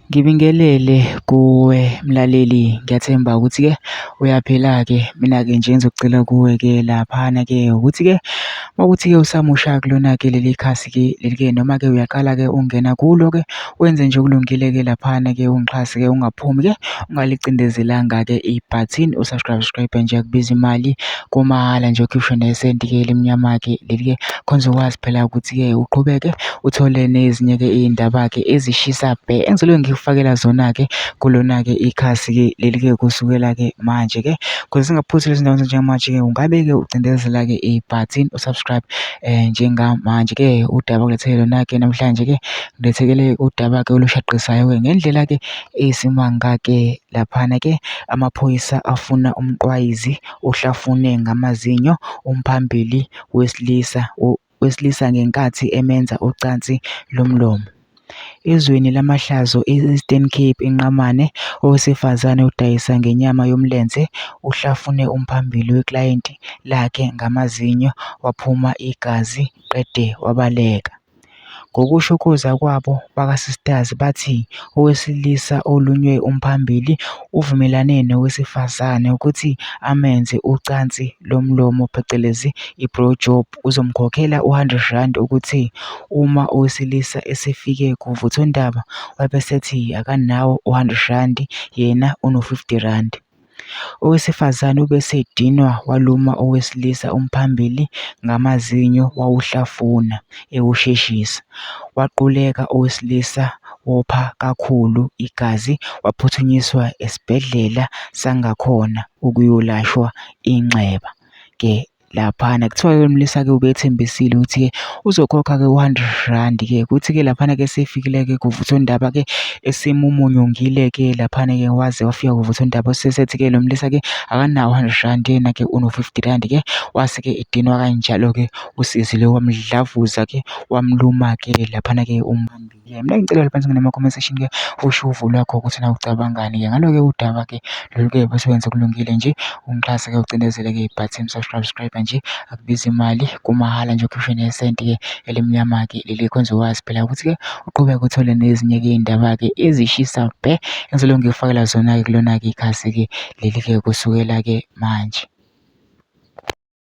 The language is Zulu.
Ngibingelele kuwe mlaleli, ngiyathemba ukuthi-ke uyaphila-ke. Mina-ke nje engizocela kuwe-ke laphana-ke ukuthi-ke mawukuthi-ke usamusha kulona-ke leli khasi-ke leli-ke noma-ke uyaqala-ke ungena kulo-ke wenze nje okulungile-ke laphana-ke ungixhase-ke ungaphumi-ke ungalicindezelanga-ke ibhathini usubscribe nje akubizi imali kumahhala nje ukhishwe nesenti-ke elimnyama-ke leli-ke khona uzokwazi phela ukuthi-ke uqhubeke uthole nezinye-ke iy'ndaba-ke ezishisa bhe engizobe ngikufakela zona-ke kulona-ke ikhasi-ke leli-ke kusukela-ke manje-ke ukuze singaphuthi lezi ndawo njengamanje-ke ungabe-ke ucindezela-ke ibhathini usubscribe njengamanje-ke udaba kuletheke lona-ke namhlanje-ke ngilethekele udaba-ke olushaqisa-ke ngendlela-ke eyisimanga-ke laphana-ke amaphoyisa afuna umqwayizi uhlafune ngamazinyo umphambili wesilisa ngenkathi emenza ucansi lomlomo. Ezweni lamahlazo e-Eastern Cape eNqamane, owesifazane udayisa ngenyama yomlenze uhlafune umphambili weklayenti lakhe ngamazinyo waphuma igazi qede wabaleka. Ngokusho kozakwabo bakaSisters bathi owesilisa olunywe umphambili uvumelane nowesifazane ukuthi amenze ucansi lomlomo phecelezi i-blowjob, uzomkhokhela u-R100 ukuthi uma owesilisa esefike kuvuthondaba wayesethi akanawo u-R100 yena uno-R50. Owesifazane ubesedinwa waluma owesilisa umphambili ngamazinyo wawuhlafuna ewusheshisa. Waquleka owesilisa wopha kakhulu igazi waphuthunyiswa esibhedlela sangakhona ukuyolashwa inxeba-ke laphana. Kuthiwa-ke umlisa-ke ubethembisile ukuthi-ke uzokhokha-ke u-R100-ke kuthi-ke laphana-ke esefikile-ke kuvuthondaba-ke esemumunyungile-ke laphana-ke waze wafika kuvuthondaba sesethi-ke lo mlisa-ke akanawo u-R100 yena-ke uno-R50-ke wase-ke edinwa kanjalo-ke usisi lo wamdlavuza-ke wamluma-ke laphana-ke umphambili. Mina ngicela lapha nama-comment section-ke usho uvo lwakho ukuthi nawe ucabangani-ke ngalo-ke udaba-ke lolu-ke bese wenza kulungile nje ungixhase-ke ucindezele-ke ibhathini subscribe nje akubizi imali kumahhala nje ukhishwe nesenti-ke elimnyama-ke leli khona uzokwazi phela ukuthi-ke uqhubeke uthole nezinye-ke iy'ndaba-ke ezishisa bhe engizobe ngikufakela zona-ke kulona-ke ikhasi-ke leli-ke kusukela-ke manje.